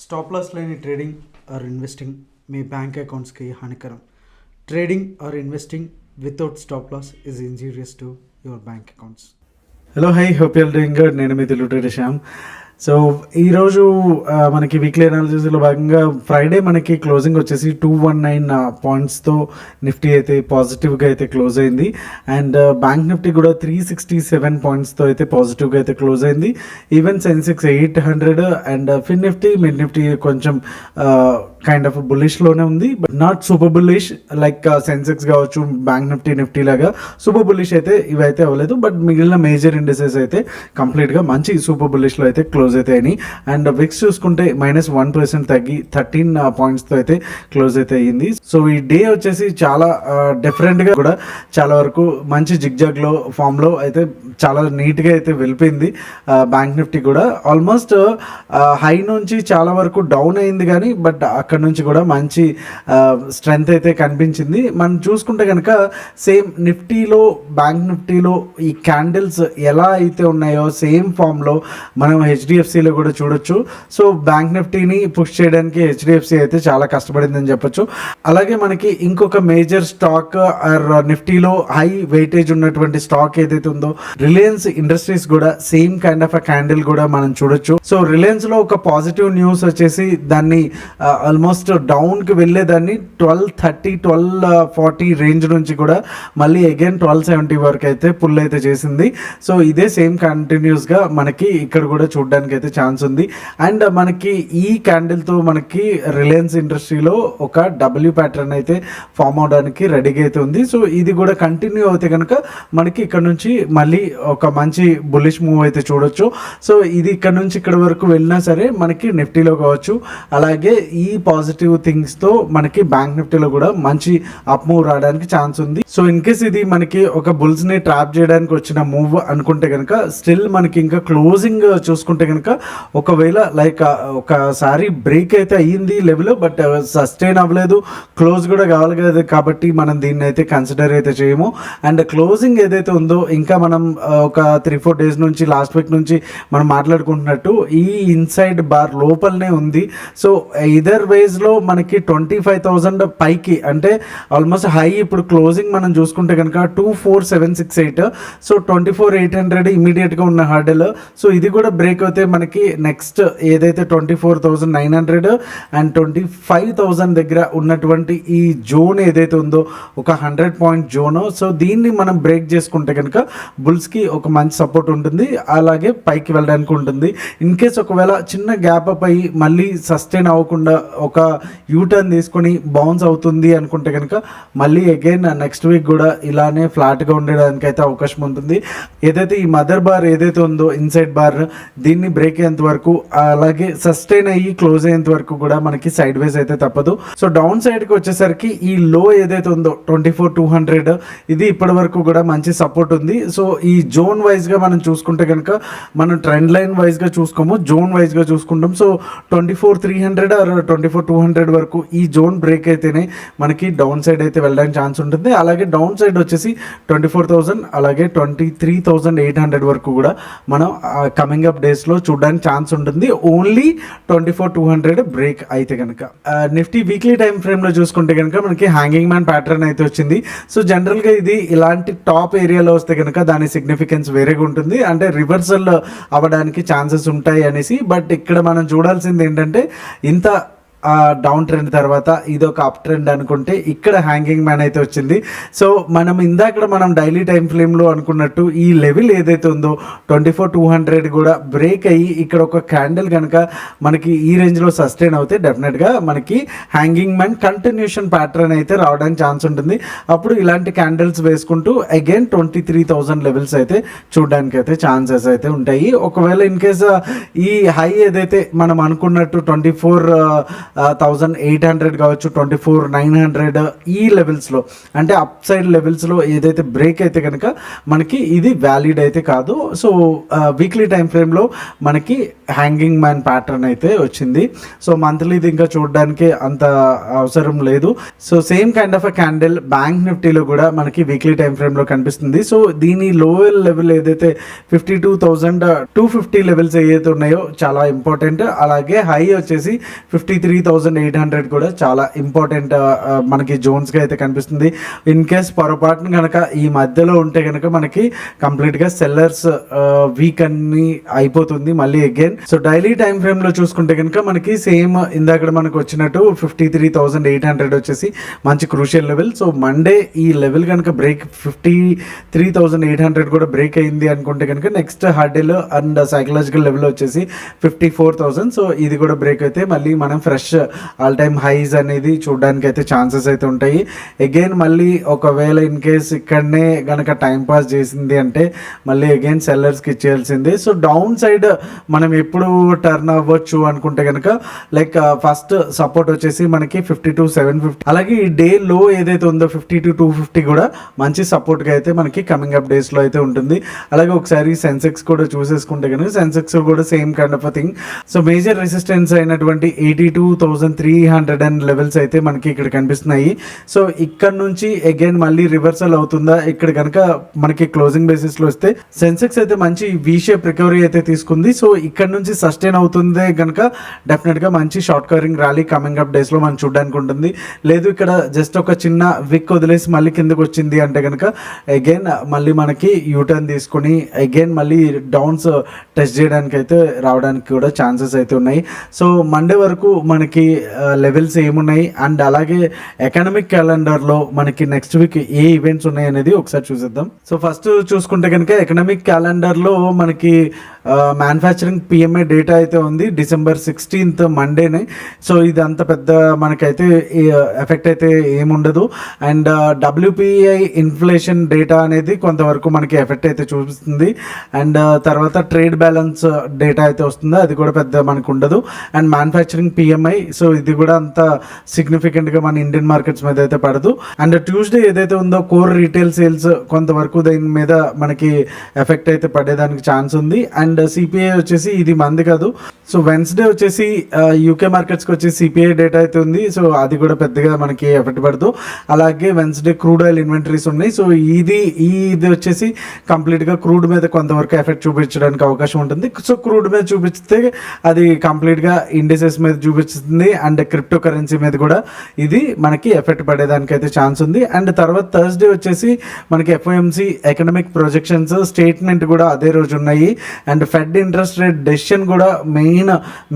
Stop loss లేని trading or investing మీ bank అకౌంట్స్కి హానికరం. Trading or investing without stop loss is injurious to your bank accounts. Hello, hi, hope you're doing good. నేను మీ Telugu trader Shyam. So ఈరోజు మనకి weekly అనాలిసిస్లో భాగంగా ఫ్రైడే మనకి క్లోజింగ్ వచ్చేసి 219 పాయింట్స్తో నిఫ్టీ అయితే పాజిటివ్గా అయితే క్లోజ్ అయింది. అండ్ బ్యాంక్ నిఫ్టీ కూడా 367 పాయింట్స్తో అయితే పాజిటివ్గా అయితే క్లోజ్ అయింది. Even Sensex 800 and fin Nifty, mid Nifty కొంచెం కైండ్ ఆఫ్ బుల్లిష్లోనే ఉంది, but not super bullish like Sensex కావచ్చు, బ్యాంక్ నిఫ్టీ లాగా సూపర్ బుల్లిష్ అయితే ఇవైతే అవ్వలేదు. బట్ మిగిలిన మేజర్ ఇండెసెస్ అయితే కంప్లీట్గా మంచి సూపర్ బుల్లిష్లో అయితే క్లోజ్ అయితే అయినాయి. అండ్ విక్స్ చూసుకుంటే -1% తగ్గి 13 పాయింట్స్తో అయితే క్లోజ్ అయితే అయ్యింది. సో ఈ డే వచ్చేసి చాలా డిఫరెంట్గా కూడా చాలా వరకు మంచి జిగ్జాగ్లో ఫామ్లో అయితే చాలా నీట్గా అయితే వెళ్ళిపోయింది. బ్యాంక్ నిఫ్టీ కూడా ఆల్మోస్ట్ హై నుంచి చాలా వరకు డౌన్ అయింది, కానీ బట్ అక్కడ నుంచి కూడా మంచి స్ట్రెంగ్త్ అయితే కనిపించింది. మనం చూసుకుంటే కనుక సేమ్ నిఫ్టీలో బ్యాంక్ నిఫ్టీలో ఈ క్యాండిల్స్ ఎలా అయితే ఉన్నాయో సేమ్ ఫామ్లో మనం హెచ్డిఎఫ్సిలో కూడా చూడొచ్చు. సో బ్యాంక్ నిఫ్టీని పుష్ చేయడానికి హెచ్డిఎఫ్సి అయితే చాలా కష్టపడిందని చెప్పొచ్చు. అలాగే మనకి ఇంకొక మేజర్ స్టాక్ ఆర్ నిఫ్టీలో హై వెయిటేజ్ ఉన్నటువంటి స్టాక్ ఏదైతే ఉందో రిలయన్స్ ఇండస్ట్రీస్ కూడా same kind of a candle కూడా మనం చూడొచ్చు. సో రిలయన్స్ లో ఒక పాజిటివ్ న్యూస్ వచ్చేసి దాన్ని ఆల్మోస్ట్ డౌన్ కి వెళ్ళేదాన్ని 1230 1240 రేంజ్ నుంచి కూడా మళ్ళీ అగైన్ 1270 వరకు అయితే పుల్ అయితే చేసింది. సో ఇదే సేమ్ కంటిన్యూస్ గా మనకి ఇక్కడ కూడా చూడడానికి అయితే ఛాన్స్ ఉంది. అండ్ మనకి ఈ క్యాండిల్ తో మనకి రిలయన్స్ ఇండస్ట్రీలో ఒక డబ్ల్యూ ప్యాటర్న్ అయితే ఫామ్ అవడానికి రెడీగా అయితే ఉంది. సో ఇది కూడా కంటిన్యూ అయితే కనుక మనకి ఇక్కడ నుంచి మళ్ళీ ఒక మంచి బుల్లిష్ మూవ్ అయితే చూడొచ్చు. సో ఇది ఇక్కడ నుంచి ఇక్కడ వరకు వెళ్ళినా సరే మనకి నిఫ్టీలో కావచ్చు, అలాగే ఈ పాజిటివ్ థింగ్స్ తో మనకి బ్యాంక్ నిఫ్టీలో కూడా మంచి అప్ మూవ్ రావడానికి ఛాన్స్ ఉంది. సో ఇన్ కేస్ ఇది మనకి ఒక బుల్స్ ని ట్రాప్ చేయడానికి వచ్చిన మూవ్ అనుకుంటే కనుక స్టిల్ మనకి ఇంకా క్లోజింగ్ చూసుకుంటే కనుక ఒకవేళ లైక్ ఒకసారి బ్రేక్ అయితే అయ్యింది లెవెల్, బట్ సస్టైన్ అవ్వలేదు, క్లోజ్ కూడా కావాలి కదా, కాబట్టి మనం దీన్ని అయితే కన్సిడర్ అయితే చేయము. అండ్ క్లోజింగ్ ఏదైతే ఉందో ఇంకా మనం ఒక 3-4 డేస్ నుంచి లాస్ట్ వీక్ నుంచి మనం మాట్లాడుకుంటున్నట్టు ఈ ఇన్సైడ్ బార్ లోపలనే ఉంది. సో ఇదర్ వేస్ లో మనకి 25,000 పైకి అంటే ఆల్మోస్ట్ హై ఇప్పుడు క్లోజింగ్ మనం చూసుకుంటే కనుక 24,768. సో 24,800 ఇమీడియట్ గా ఉన్న హర్డల్. సో ఇది కూడా బ్రేక్ అయితే మనకి నెక్స్ట్ ఏదైతే 24,900 అండ్ 25,000 దగ్గర ఉన్నటువంటి ఈ జోన్ ఏదైతే ఉందో ఒక 100 పాయింట్ జోన్. సో దీన్ని మనం బ్రేక్ చేసుకుంటే కనుక బుల్స్ కి ఒక మంచి సపోర్ట్ ఉంటుంది, అలాగే పైకి వెళ్ళడానికి ఉంటుంది. ఇన్ కేస్ ఒకవేళ చిన్న గ్యాప్ అప్ అయ్యి మళ్ళీ సస్టైన్ అవ్వకుండా ఒక యూటర్న్ తీసుకొని బౌన్స్ అవుతుంది అనుకుంటే కనుక మళ్ళీ అగైన్ నెక్స్ట్ వీక్ కూడా ఇలానే ఫ్లాట్ గా ఉండడానికి అయితే అవకాశం ఉంటుంది. ఏదైతే ఈ మదర్ బార్ ఏదైతే ఉందో ఇన్సైడ్ బార్ దీన్ని బ్రేక్ అయ్యేంత వరకు, అలాగే సస్టైన్ అయ్యి క్లోజ్ అయ్యేంత వరకు కూడా మనకి సైడ్ వేస్ అయితే తప్పదు. సో డౌన్ సైడ్ కి వచ్చేసరికి ఈ లో ఏదైతే ఉందో 24,200 ఇది ఇప్పటి వరకు కూడా మంచి సపోర్ట్ ఉంది. సో ఈ జోన్ వైజ్ గా మనం చూసుకుంటే కనుక మనం ట్రెండ్ లైన్ వైజ్ గా చూసుకోము, జోన్ వైజ్ గా చూసుకుంటాం. సో 24,300 ఆర్ 24,200 వరకు ఈ జోన్ బ్రేక్ అయితేనే మనకి డౌన్ సైడ్ అయితే వెళ్ళడానికి ఛాన్స్ ఉంటుంది. అలాగే డౌన్ సైడ్ వచ్చేసి 24,000 అలాగే 23,800 వరకు కూడా మనం కమింగ్ అప్ డేస్ లో చూడడానికి ఛాన్స్ ఉంటుంది, ఓన్లీ 24,200 బ్రేక్ అయితే కనుక. నిఫ్టీ వీక్లీ టైం ఫ్రేమ్ లో చూసుకుంటే కనుక మనకి హ్యాంగింగ్ మ్యాన్ ప్యాటర్న్ అయితే వచ్చింది. సో జనరల్ గా ఇది ఇలాంటి టాప్ ఏరియాలో వస్తే కనుక దాని సిగ్నిఫికెన్స్ వేరేగా ఉంటుంది, అంటే రివర్సల్ అవ్వడానికి ఛాన్సెస్ ఉంటాయి అనేసి. బట్ ఇక్కడ మనం చూడాల్సింది ఏంటంటే ఇంత డౌన్ ట్రెండ్ తర్వాత ఇది ఒక అప్ ట్రెండ్ అనుకుంటే ఇక్కడ హ్యాంగింగ్ మ్యాన్ అయితే వచ్చింది. సో మనం డైలీ టైం ఫ్రేమ్లో అనుకున్నట్టు ఈ లెవెల్ ఏదైతే ఉందో 24,200 కూడా బ్రేక్ అయ్యి ఇక్కడ ఒక క్యాండిల్ కనుక మనకి ఈ రేంజ్లో సస్టైన్ అవుతే డెఫినెట్గా మనకి హ్యాంగింగ్ మ్యాన్ కంటిన్యూషన్ ప్యాటర్న్ అయితే రావడానికి ఛాన్స్ ఉంటుంది. అప్పుడు ఇలాంటి క్యాండిల్స్ వేసుకుంటూ అగైన్ 23,000 లెవెల్స్ అయితే చూడడానికి అయితే ఛాన్సెస్ అయితే ఉంటాయి. ఒకవేళ ఇన్ కేస్ ఈ హై ఏదైతే మనం అనుకున్నట్టు 24 1800 కావచ్చు, 24,900 ఈ లెవెల్స్లో అంటే అప్ సైడ్ లెవెల్స్లో ఏదైతే బ్రేక్ అయితే కనుక మనకి ఇది వ్యాలిడ్ అయితే కాదు. సో వీక్లీ టైం ఫ్రేమ్లో మనకి హ్యాంగింగ్ మ్యాన్ ప్యాటర్న్ అయితే వచ్చింది. సో మంత్లీది ఇంకా చూడడానికి అంత అవసరం లేదు. So same kind of a candle bank నిఫ్టీలో కూడా మనకి వీక్లీ టైం ఫ్రేమ్లో కనిపిస్తుంది. సో దీని లోయర్ లెవెల్ ఏదైతే 52,250 లెవెల్స్ ఏదైతే ఉన్నాయో చాలా ఇంపార్టెంట్. అలాగే హై వచ్చేసి 53,800 కూడా చాలా ఇంపార్టెంట్ మనకి జోన్స్గా అయితే కనిపిస్తుంది. ఇన్ కేస్ పొరపాటున కనుక ఈ మధ్యలో ఉంటే కనుక మనకి కంప్లీట్గా సెల్లర్స్ వీక్ అన్ని అయిపోతుంది మళ్ళీ అగైన్. సో డైలీ టైం ఫ్రేమ్లో చూసుకుంటే కనుక మనకి సేమ్ ఇందాక మనకు వచ్చినట్టు 53,800 వచ్చేసి మంచి క్రూషియల్ లెవెల్. సో మండే ఈ లెవెల్ కనుక బ్రేక్ 53,800 కూడా బ్రేక్ అయింది అనుకుంటే కనుక next hurdle and psychological level వచ్చేసి 54,000. సో ఇది కూడా బ్రేక్ అయితే మళ్ళీ మనం ఫ్రెష్ ఆల్ టైమ్ హైస్ అనేది చూడడానికి అయితే ఛాన్సెస్ అయితే ఉంటాయి. అగైన్ మళ్ళీ ఒకవేళ ఇన్ కేస్ ఇక్కడనే కనుక టైం పాస్ చేసింది అంటే మళ్ళీ అగైన్ సెల్లర్స్కి ఇచ్చేయాల్సిందే. సో డౌన్ సైడ్ మనం ఎప్పుడు టర్న్ అవ్వచ్చు అనుకుంటే కనుక లైక్ ఫస్ట్ సపోర్ట్ వచ్చేసి మనకి 52,750. అలాగే ఈ డే లో ఏదైతే ఉందో 52,250 కూడా మంచి సపోర్ట్గా అయితే మనకి కమింగ్ అప్ డేస్లో అయితే ఉంటుంది. అలాగే ఒకసారి సెన్సెక్స్ కూడా చూసేసుకుంటే కనుక సెన్సెక్స్ కూడా same kind of a thing. So major resistance అయినటువంటి 82,300 లెవెల్స్ అయితే మనకి ఇక్కడ కనిపిస్తున్నాయి. సో ఇక్కడ నుంచి అగైన్ మళ్ళీ రివర్సల్ అవుతుందా ఇక్కడ కనుక మనకి క్లోజింగ్ బేసిస్లో వస్తే సెన్సెక్స్ అయితే మంచి వి షేప్ రికవరీ అయితే తీసుకుంది. సో ఇక్కడ నుంచి సస్టైన్ అవుతుంది కనుక డెఫినెట్గా మంచి short covering rally coming up డేస్లో మనం చూడడానికి ఉంటుంది. లేదు ఇక్కడ జస్ట్ ఒక చిన్న విక్ వదిలేసి మళ్ళీ కిందకు వచ్చింది అంటే కనుక అగైన్ మళ్ళీ మనకి యూటర్న్ తీసుకొని అగైన్ మళ్ళీ డౌన్స్ టెస్ట్ చేయడానికి అయితే రావడానికి కూడా ఛాన్సెస్ అయితే ఉన్నాయి. సో మండే వరకు మనకి లెవెల్స్ ఏమున్నాయి అండ్ అలాగే ఎకనామిక్ క్యాలెండర్లో మనకి నెక్స్ట్ వీక్ ఏ ఈవెంట్స్ ఉన్నాయి అనేది ఒకసారి చూసేద్దాం. సో ఫస్ట్ చూసుకుంటే కనుక ఎకనామిక్ క్యాలెండర్లో మనకి మ్యానుఫ్యాక్చరింగ్ పిఎంఐ డేటా అయితే ఉంది December 16th మండేనే. సో ఇది అంత పెద్ద మనకైతే ఎఫెక్ట్ అయితే ఏముండదు. అండ్ WPI ఇన్ఫ్లేషన్ డేటా అనేది కొంతవరకు మనకి ఎఫెక్ట్ అయితే చూపిస్తుంది. అండ్ తర్వాత ట్రేడ్ బ్యాలెన్స్ డేటా అయితే వస్తుంది, అది కూడా పెద్ద మనకు ఉండదు. అండ్ మ్యానుఫ్యాక్చరింగ్ పిఎంఐ, సో ఇది కూడా అంత సిగ్నిఫికెంట్గా మన ఇండియన్ మార్కెట్స్ మీద అయితే పడదు. అండ్ ట్యూస్డే ఏదైతే ఉందో కోర్ రీటైల్ సేల్స్ కొంతవరకు దీని మీద మనకి ఎఫెక్ట్ అయితే పడేదానికి ఛాన్స్ ఉంది. అండ్ సిపిఐ వచ్చేసి ఇది మంది కాదు. సో వెన్స్డే వచ్చేసి యూకే మార్కెట్స్కి వచ్చి సిపిఐ డేటా అయితే ఉంది. సో అది కూడా పెద్దగా మనకి ఎఫెక్ట్ పడదు. అలాగే వెన్స్డే క్రూడ్ ఆయిల్ ఇన్వెంటరీస్ ఉన్నాయి. సో ఇది వచ్చేసి కంప్లీట్గా క్రూడ్ మీద కొంతవరకు ఎఫెక్ట్ చూపించడానికి అవకాశం ఉంటుంది. సో క్రూడ్ మీద చూపిస్తే అది కంప్లీట్గా ఇండిసెస్ మీద చూపిస్తుంది అండ్ క్రిప్టో కరెన్సీ మీద కూడా ఇది మనకి ఎఫెక్ట్ పడేదానికి అయితే ఛాన్స్ ఉంది. అండ్ తర్వాత థర్స్డే వచ్చేసి మనకి ఎఫ్ఓఎంసీ ఎకనామిక్ ప్రొజెక్షన్స్ స్టేట్మెంట్ కూడా అదే రోజు ఉన్నాయి. And fed interest rate decision కూడా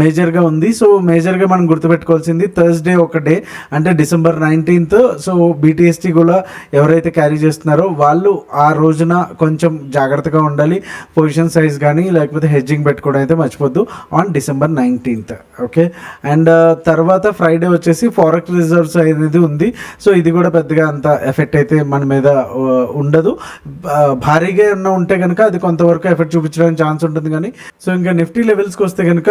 మేజర్గా ఉంది. సో మేజర్గా మనం గుర్తుపెట్టుకోవాల్సింది థర్స్డే ఒక డే అంటే December 19th. సో BTST కూడా ఎవరైతే క్యారీ చేస్తున్నారో వాళ్ళు ఆ రోజున కొంచెం జాగ్రత్తగా ఉండాలి. పొజిషన్ సైజ్ కానీ లేకపోతే హెడ్జింగ్ పెట్టుకోవడం అయితే మర్చిపోద్దు on December 19th. Okay. And తర్వాత ఫ్రైడే వచ్చేసి ఫారెక్స్ రిజర్వ్స్ అనేది ఉంది. సో ఇది కూడా పెద్దగా అంత ఎఫెక్ట్ అయితే మన మీద ఉండదు. భారీగా ఏమన్నా ఉంటే కనుక అది కొంతవరకు ఎఫెక్ట్ చూపించడానికి ఛాన్స్ ఉంటుంది కానీ. సో ఇంకా నిఫ్టీ లెవెల్స్కి వస్తే కనుక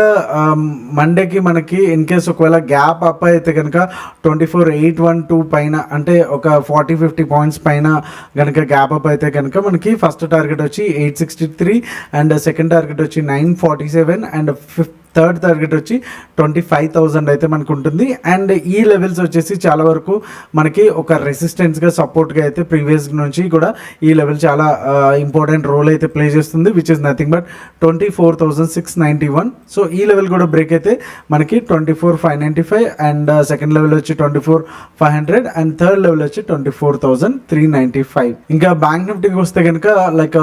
మండేకి మనకి ఇన్ కేస్ ఒకవేళ గ్యాప్ అప్ అయితే కనుక 24,812 పైన అంటే ఒక 40-50 పాయింట్స్ పైన కనుక గ్యాప్ అప్ అయితే కనుక మనకి ఫస్ట్ టార్గెట్ వచ్చి 863 అండ్ సెకండ్ టార్గెట్ వచ్చి 947 అండ్ థర్డ్ టార్గెట్ వచ్చి 25,000 అయితే మనకు ఉంటుంది. అండ్ ఈ లెవెల్స్ వచ్చేసి చాలా వరకు మనకి ఒక రెసిస్టెన్స్గా సపోర్ట్గా అయితే ప్రీవియస్ నుంచి కూడా ఈ లెవెల్ చాలా ఇంపార్టెంట్ రోల్ అయితే ప్లే చేస్తుంది, which is nothing but 24,691. So ఈ లెవెల్ కూడా బ్రేక్ అయితే మనకి 24,595 అండ్ సెకండ్ లెవెల్ వచ్చి 24,500 అండ్ థర్డ్ లెవెల్ వచ్చి 24,395. ఇంకా బ్యాంక్ నిఫ్టీకి వస్తే కనుక లైక్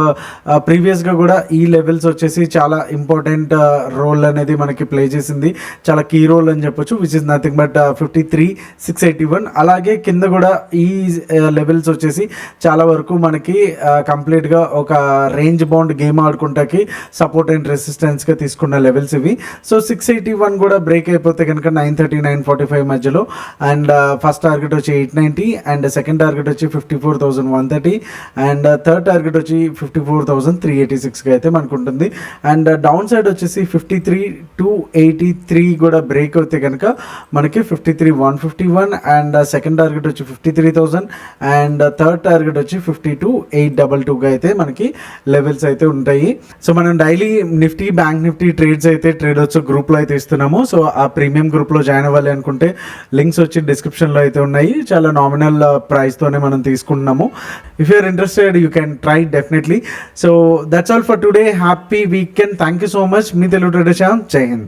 ప్రీవియస్గా కూడా ఈ లెవెల్స్ వచ్చేసి చాలా ఇంపార్టెంట్ రోల్ అనేది మనకి ప్లే చేసింది, చాలా కీ రోల్ అని చెప్పొచ్చు, విచ్ ఇస్ నథింగ్ బట్ 53,681. అలాగే కింద కూడా ఈ లెవెల్స్ వచ్చేసి చాలా వరకు మనకి కంప్లీట్గా ఒక రేంజ్ బౌండ్ గేమ్ ఆడుకుంటాకి సపోర్ట్ అండ్ రెసిస్టెన్స్గా తీసుకున్న లెవెల్స్ ఇవి. సో 681 కూడా బ్రేక్ అయిపోతే కనుక 930, 945 మధ్యలో. అండ్ ఫస్ట్ టార్గెట్ వచ్చి 890 అండ్ సెకండ్ టార్గెట్ వచ్చి 54,130 అండ్ థర్డ్ టార్గెట్ వచ్చి 54,386గా అయితే మనకు ఉంటుంది. అండ్ డౌన్ సైడ్ వచ్చేసి 53 283 కూడా బ్రేక్ అవుతే కనుక మనకి 53,151 అండ్ సెకండ్ టార్గెట్ వచ్చి 53,000 అండ్ థర్డ్ టార్గెట్ వచ్చి 52,822గా అయితే మనకి లెవెల్స్ అయితే ఉంటాయి. సో మనం daily Nifty, bank Nifty trades అయితే ట్రేడర్స్ గ్రూప్లో అయితే ఇస్తున్నాము. సో ఆ ప్రీమియం గ్రూప్లో జాయిన్ అవ్వాలి అనుకుంటే లింక్స్ వచ్చి డిస్క్రిప్షన్లో అయితే ఉన్నాయి. చాలా నామినల్ ప్రైస్తోనే మనం తీసుకుంటున్నాము. If you're interested you can try definitely. So that's all for today. Happy weekend. Thank you so much. మీ తెలుగు ట్రేడర్ శ్యామ్. జై హింద్.